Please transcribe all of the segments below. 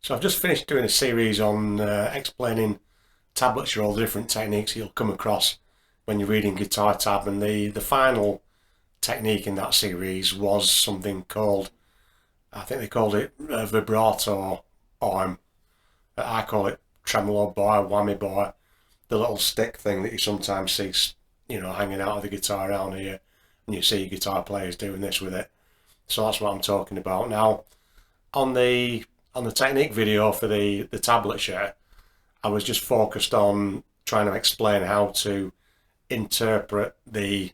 So I've just finished doing a series on explaining tablature, all the different techniques you'll come across when you're reading guitar tab, and the final technique in that series was something called, I think they called it Vibrato Arm. I call it Tremolo Bar, Whammy Bar, the little stick thing that you sometimes see, hanging out of the guitar around here, and you see guitar players doing this with it. So that's what I'm talking about now. On the technique video for the tablature, I was just focused on trying to explain how to interpret the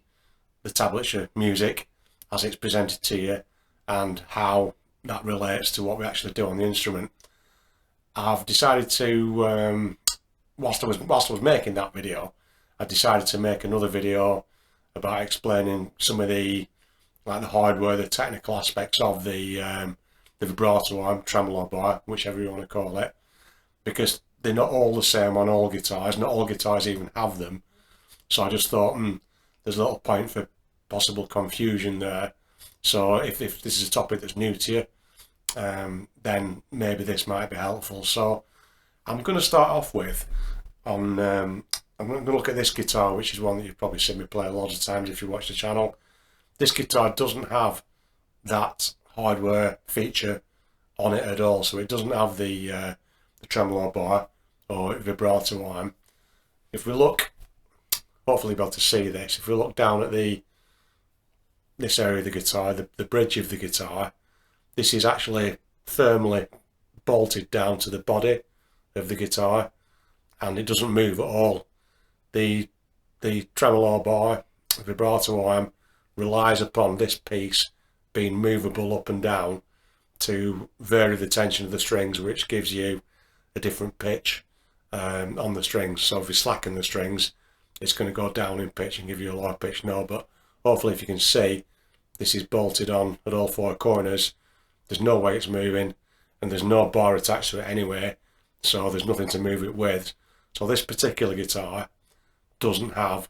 tablature music as it's presented to you and how that relates to what we actually do on the instrument. I've decided to, whilst I was making that video, I decided to make another video about explaining some of the hardware, the technical aspects of the vibrato arm, tremolo bar, whichever you want to call it, because they're not all the same on all guitars. Not all guitars even have them. So I just thought, there's a little point for possible confusion there. So if this is a topic that's new to you, then maybe this might be helpful. So I'm going to start off with I'm going to look at this guitar, which is one that you've probably seen me play lots of times if you watch the channel. This guitar doesn't have that hardware feature on it at all, so it doesn't have the tremolo bar or vibrato arm. If we look, hopefully you'll be able to see this, if we look down at this area of the guitar, the bridge of the guitar, this is actually firmly bolted down to the body of the guitar, and it doesn't move at all. The tremolo bar, vibrato arm, relies upon this piece being movable up and down to vary the tension of the strings, which gives you a different pitch on the strings. So if you slacken the strings, it's going to go down in pitch and give you a lower pitch note. But hopefully, if you can see, this is bolted on at all four corners. There's no way it's moving, and there's no bar attached to it anyway, so there's nothing to move it with. So this particular guitar doesn't have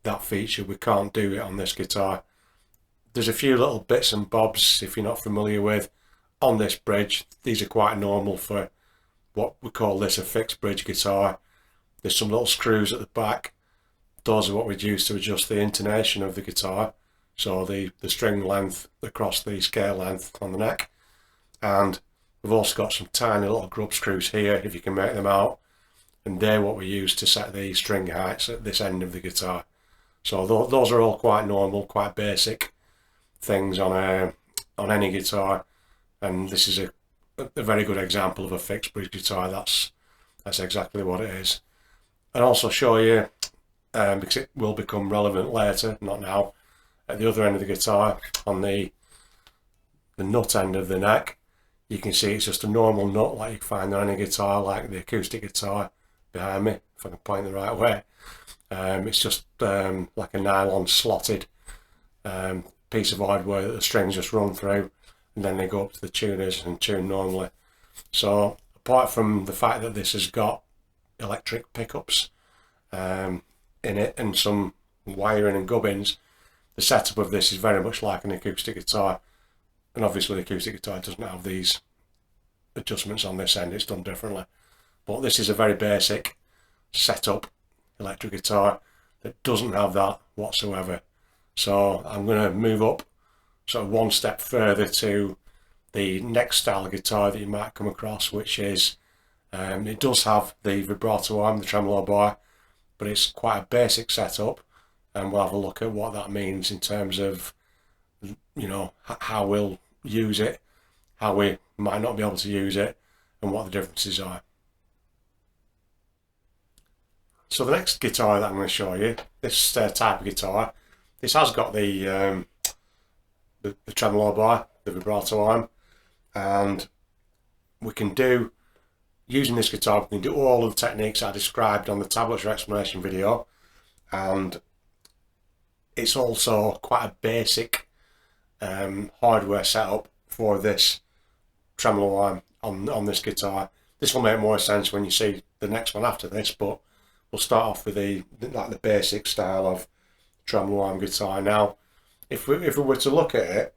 that feature. We can't do it on this guitar. There's a few little bits and bobs, if you're not familiar with, on this bridge. These are quite normal for what we call this a fixed bridge guitar. There's some little screws at the back. Those are what we'd use to adjust the intonation of the guitar, so the string length across the scale length on the neck. And we've also got some tiny little grub screws here, if you can make them out, and they're what we use to set the string heights at this end of the guitar. So those are all quite normal, quite basic things on any guitar, and this is a very good example of a fixed bridge guitar. That's exactly what it is. And also show you, because it will become relevant later, not now, at the other end of the guitar, on the nut end of the neck, you can see it's just a normal nut like you find on any guitar, like the acoustic guitar behind me, if I can point the right way. It's just like a nylon slotted piece of hardware that the strings just run through, and then they go up to the tuners and tune normally. So apart from the fact that this has got electric pickups in it and some wiring and gubbins, the setup of this is very much like an acoustic guitar. And obviously the acoustic guitar doesn't have these adjustments on this end, it's done differently. But this is a very basic setup electric guitar that doesn't have that whatsoever. So I'm going to move up sort of one step further to the next style of guitar that you might come across, which is, it does have the vibrato arm, the tremolo bar, but it's quite a basic setup, and we'll have a look at what that means in terms of, how we'll use it, how we might not be able to use it, and what the differences are. So the next guitar that I'm going to show you, this type of guitar, this has got the tremolo bar, the vibrato arm, and we can do, using this guitar, we can do all of the techniques I described on the tablature explanation video, and it's also quite a basic hardware setup for this tremolo arm on this guitar. This will make more sense when you see the next one after this, but we'll start off with the basic style of tremolo arm guitar. Now, if we were to look at it,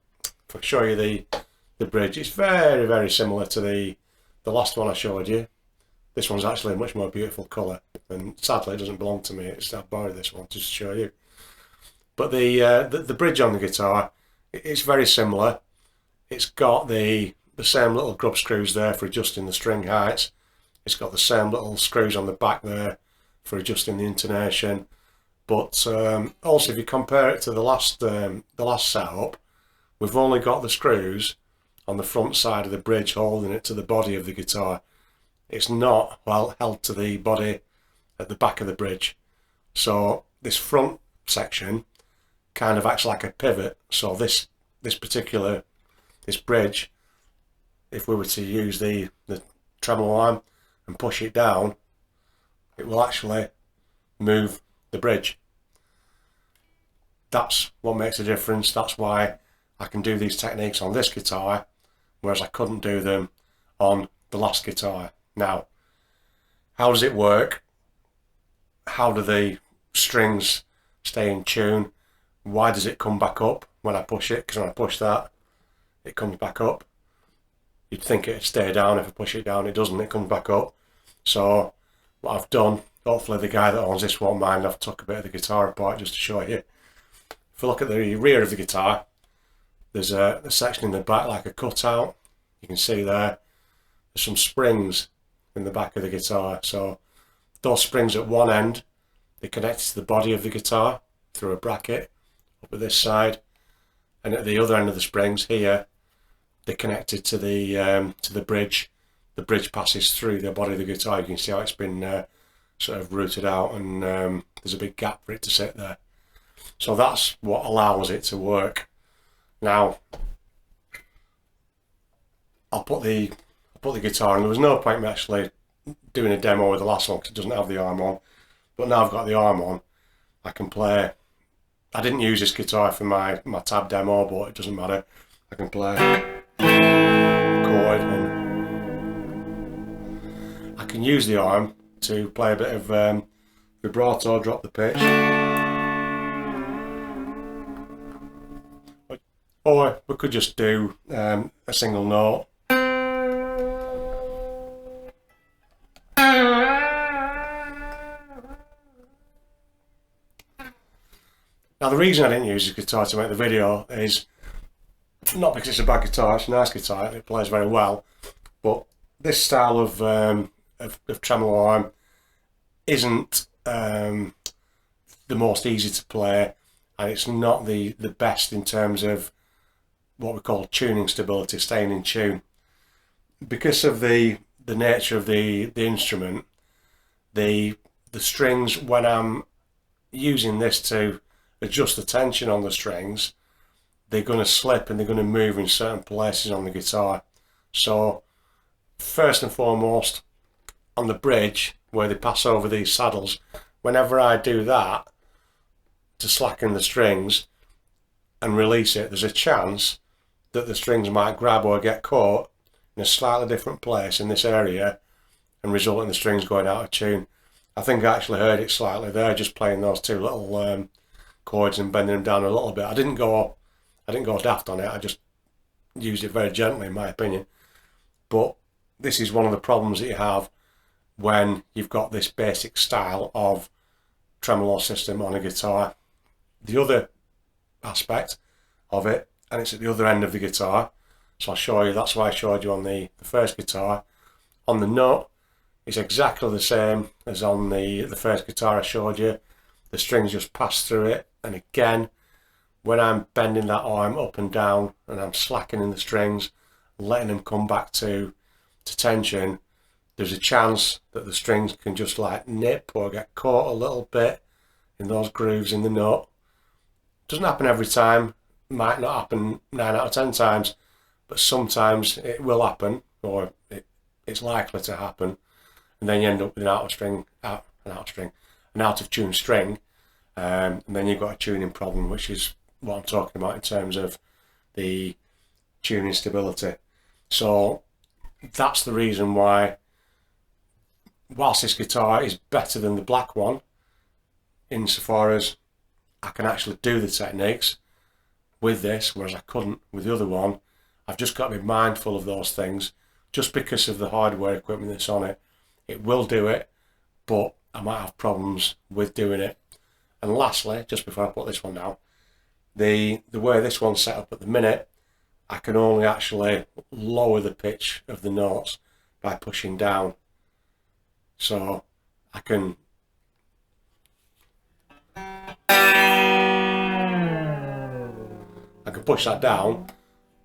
if I show you the bridge, it's very, very similar to the the last one I showed you, this one's actually a much more beautiful colour, and sadly it doesn't belong to me. I've borrowed this one just to show you. But the bridge on the guitar, it's very similar. It's got the same little grub screws there for adjusting the string heights. It's got the same little screws on the back there for adjusting the intonation. But also, if you compare it to the last setup, we've only got the screws on the front side of the bridge holding it to the body of the guitar. It's not, well, held to the body at the back of the bridge. So this front section kind of acts like a pivot. So this bridge, if we were to use the tremolo arm and push it down, it will actually move the bridge. That's what makes a difference. That's why I can do these techniques on this guitar, whereas I couldn't do them on the last guitar. Now, how does it work? How do the strings stay in tune? Why does it come back up when I push it? Because when I push that, it comes back up. You'd think it'd stay down. If I push it down, it doesn't. It comes back up. So what I've done, hopefully the guy that owns this won't mind, I've took a bit of the guitar apart just to show you. If you look at the rear of the guitar, there's a section in the back like a cutout. You can see there's some springs in the back of the guitar. So those springs at one end, they connect to the body of the guitar through a bracket up at this side, and at the other end of the springs here, they're connected to the bridge. The bridge passes through the body of the guitar. You can see how it's been sort of rooted out, and there's a big gap for it to sit there. So that's what allows it to work. Now, I'll put the guitar on. There was no point in me actually doing a demo with the last one because it doesn't have the arm on. But now I've got the arm on, I can play. I didn't use this guitar for my tab demo, but it doesn't matter. I can play a chord, and I can use the arm to play a bit of vibrato, drop the pitch. Or we could just do a single note. Now the reason I didn't use this guitar to make the video is not because it's a bad guitar, it's a nice guitar, it plays very well, but this style of tremolo arm isn't the most easy to play, and it's not the best in terms of what we call tuning stability, staying in tune. Because of the nature of the instrument, the strings, when I'm using this to adjust the tension on the strings, they're going to slip and they're going to move in certain places on the guitar. So first and foremost, on the bridge where they pass over these saddles, whenever I do that to slacken the strings and release it, there's a chance that the strings might grab or get caught in a slightly different place in this area and result in the strings going out of tune. I think I actually heard it slightly there, just playing those two little chords and bending them down a little bit. I didn't go daft on it, I just used it very gently in my opinion. But this is one of the problems that you have when you've got this basic style of tremolo system on a guitar. The other aspect of it, and it's at the other end of the guitar, so I'll show you, that's why I showed you on the first guitar. On the nut, it's exactly the same as on the first guitar I showed you. The strings just pass through it, and again, when I'm bending that arm up and down and I'm slackening the strings, letting them come back to tension, there's a chance that the strings can just like nip or get caught a little bit in those grooves in the nut. Doesn't happen every time, might not happen 9 out of 10 times, but sometimes it will happen, or it's likely to happen, and then you end up with an out of tune string, and then you've got a tuning problem, which is what I'm talking about in terms of the tuning stability. So that's the reason why, whilst this guitar is better than the black one insofar as I can actually do the techniques with this, whereas I couldn't with the other one, I've just got to be mindful of those things just because of the hardware equipment that's on it. It will do it, but I might have problems with doing it. And lastly, just before I put this one down, the way this one's set up at the minute, I can only actually lower the pitch of the notes by pushing down. So I can push that down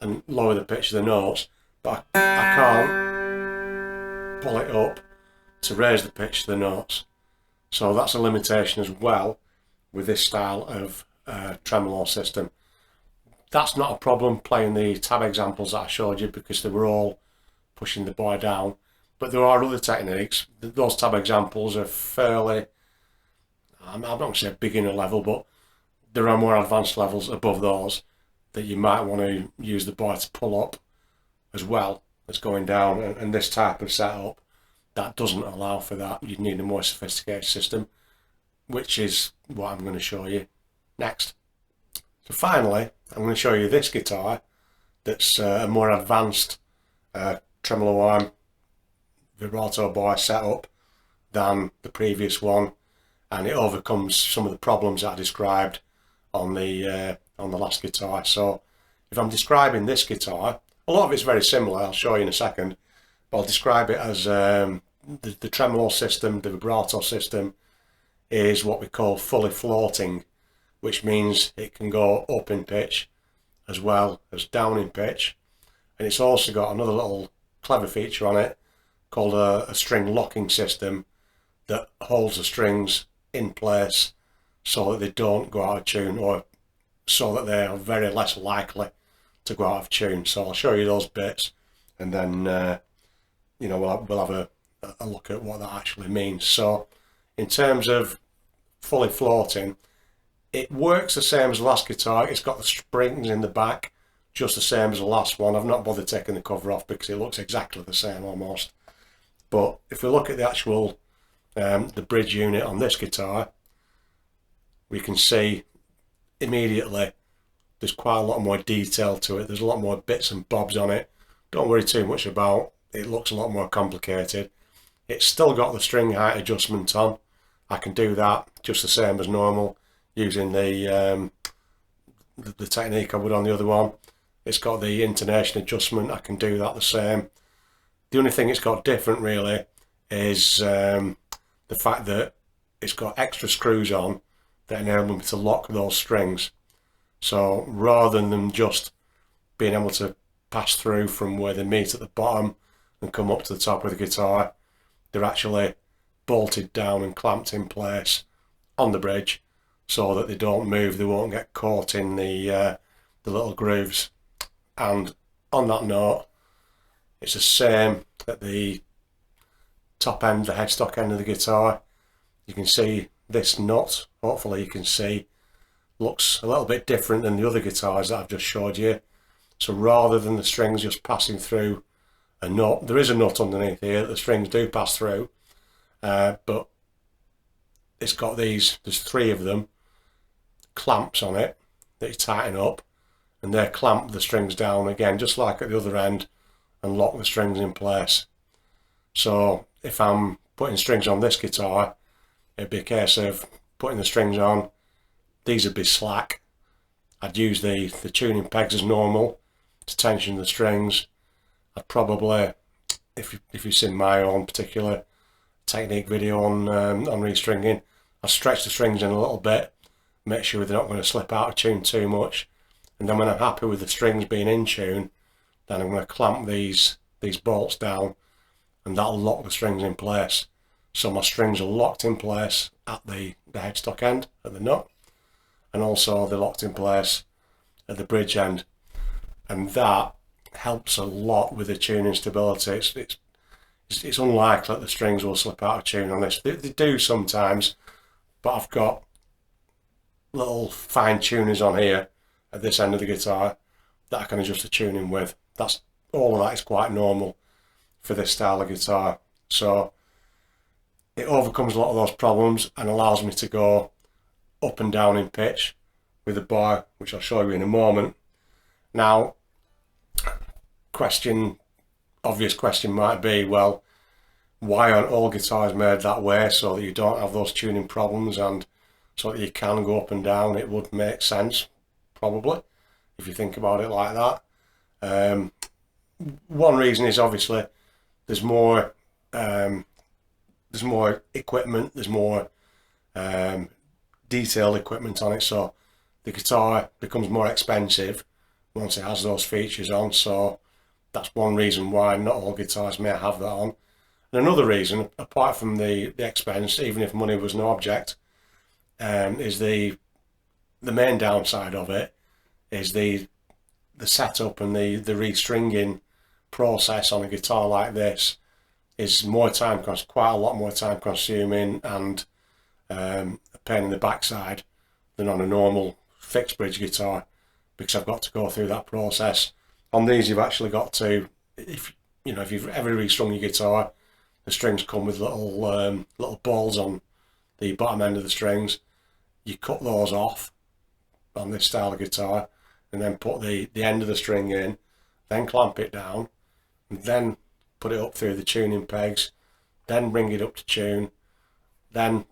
and lower the pitch of the notes, but I can't pull it up to raise the pitch of the notes. So that's a limitation as well with this style of tremolo system. That's not a problem playing the tab examples that I showed you, because they were all pushing the bar down. But there are other techniques. Those tab examples are fairly, I'm not going to say beginner level, but there are more advanced levels above those that you might want to use the bar to pull up as well as going down. And this type of setup, that doesn't allow for that. You'd need a more sophisticated system, which is what I'm going to show you next. So finally, I'm going to show you this guitar that's a more advanced tremolo arm vibrato bar setup than the previous one, and it overcomes some of the problems that I described on the last guitar. So if I'm describing this guitar, a lot of it's very similar, I'll show you in a second, but I'll describe it as the tremolo system, the vibrato system, is what we call fully floating, which means it can go up in pitch as well as down in pitch. And it's also got another little clever feature on it called a string locking system that holds the strings in place so that they don't go out of tune, or so that they are very less likely to go out of tune. So I'll show you those bits, and then you know, we'll have a look at what that actually means. So in terms of fully floating, it works the same as the last guitar. It's got the springs in the back, just the same as the last one. I've not bothered taking the cover off because it looks exactly the same almost. But if we look at the actual the bridge unit on this guitar, we can see immediately there's quite a lot more detail to it. There's a lot more bits and bobs on it. Don't worry too much about it. It looks a lot more complicated. It's still got the string height adjustment on. I can do that just the same as normal using the technique I would on the other one. It's got the intonation adjustment. I can do that the same. The only thing it's got different really is the fact that it's got extra screws on that enable me to lock those strings. So rather than them just being able to pass through from where they meet at the bottom and come up to the top of the guitar, they're actually bolted down and clamped in place on the bridge so that they don't move. They won't get caught in the little grooves. And on that note, it's the same at the top end, the headstock end of the guitar. You can see this nut, hopefully you can see, looks a little bit different than the other guitars that I've just showed you. So rather than the strings just passing through a nut, there is a nut underneath here that the strings do pass through, but it's got these, there's 3 of them, clamps on it that you tighten up, and they clamp the strings down again just like at the other end and lock the strings in place. So if I'm putting strings on this guitar, it'd be a case of putting the strings on, these would be slack. I'd use the tuning pegs as normal to tension the strings. I'd probably, if you've seen my own particular technique video on restringing, I'll stretch the strings in a little bit, make sure they're not going to slip out of tune too much, and then when I'm happy with the strings being in tune, then I'm going to clamp these bolts down, and that'll lock the strings in place. So my strings are locked in place at the headstock end, at the nut, and also they're locked in place at the bridge end, and that helps a lot with the tuning stability. It's unlikely that the strings will slip out of tune on this. They do sometimes, but I've got little fine tuners on here at this end of the guitar that I can adjust the tuning with. That's all of that is quite normal for this style of guitar. So it overcomes a lot of those problems and allows me to go up and down in pitch with the bar, which I'll show you in a moment. Now, question obvious question might be, well, why aren't all guitars made that way, so that you don't have those tuning problems and so that you can go up and down? It would make sense, probably, if you think about it like that. One reason is obviously there's more equipment, there's more detailed equipment on it, so the guitar becomes more expensive once it has those features on. So that's one reason why not all guitars may have that on. And another reason, apart from the expense, even if money was no object, is the main downside of it is the setup and the restringing process on a guitar like this is quite a lot more time consuming and a pain in the backside than on a normal fixed bridge guitar, because I've got to go through that process. On these, you've actually got to, if you've ever restrung your guitar, the strings come with little balls on the bottom end of the strings. You cut those off on this style of guitar and then put the end of the string in, then clamp it down, and then put it up through the tuning pegs, then bring it up to tune, then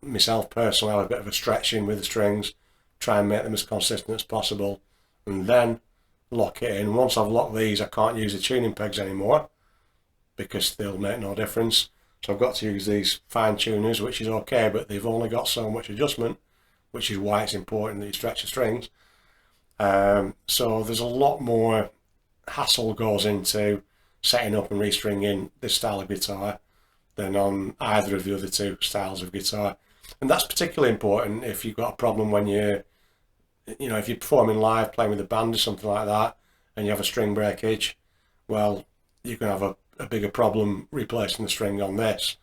myself personally have a bit of a stretching with the strings, try and make them as consistent as possible, and then lock it in. Once I've locked these, I can't use the tuning pegs anymore because they'll make no difference. So I've got to use these fine tuners, which is okay, but they've only got so much adjustment, which is why it's important that you stretch the strings. So there's a lot more hassle goes into setting up and restringing this style of guitar than on either of the other two styles of guitar. And that's particularly important if you've got a problem when if you're performing live, playing with a band or something like that, and you have a string breakage. Well, you can have a bigger problem replacing the string on this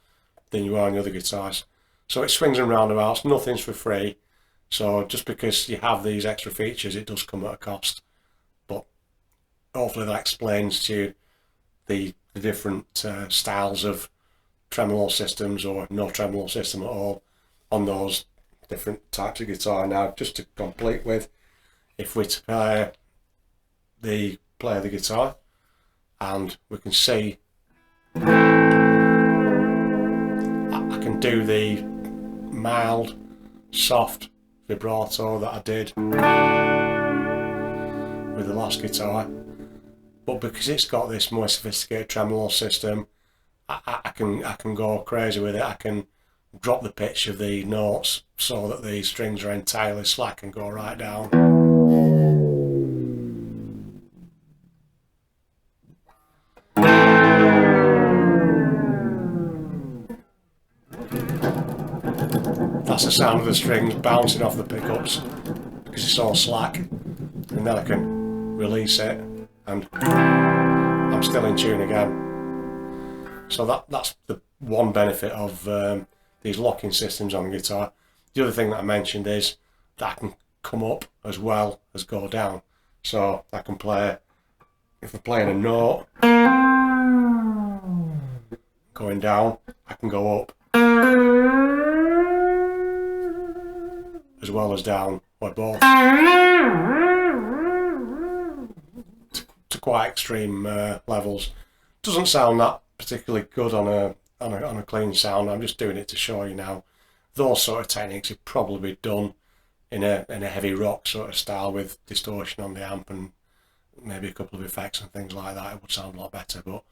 than you are on the other guitars. So it swings and roundabouts, nothing's for free. So just because you have these extra features, it does come at a cost. But hopefully that explains to you the different styles of tremolo systems or no tremolo system at all on those different types of guitar. Now, just to complete with, if we play the guitar and we can see I can do the mild, soft vibrato that I did with the last guitar, but because it's got this more sophisticated tremolo system, I can go crazy with it. I can drop the pitch of the notes so that the strings are entirely slack and go right down. That's the sound of the strings bouncing off the pickups because it's all slack, and then I can release it and I'm still in tune again. So that's the one benefit of these locking systems on the guitar. The other thing that I mentioned is that I can come up as well as go down. So I can play, if I'm playing a note going down, I can go up as well as down, or both, to quite extreme levels. Doesn't sound that particularly good on a clean sound. I'm just doing it to show you now. Those sort of techniques are probably done in a heavy rock sort of style with distortion on the amp and maybe a couple of effects and things like that. It would sound a lot better, but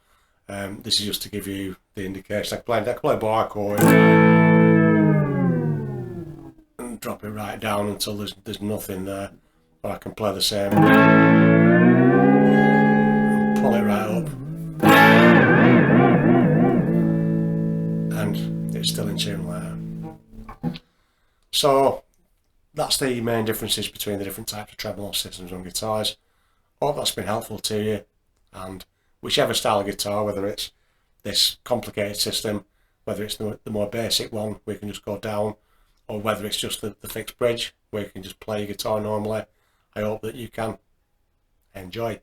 this is just to give you the indication. I can play bar chord and drop it right down until there's nothing there, or I can play the same and pull it right up and it's still in tune later. So that's the main differences between the different types of tremolo systems on guitars. Hope that's been helpful to you, and whichever style of guitar, whether it's this complicated system, whether it's the more basic one where you can just go down, or whether it's just the fixed bridge where you can just play your guitar normally, I hope that you can enjoy.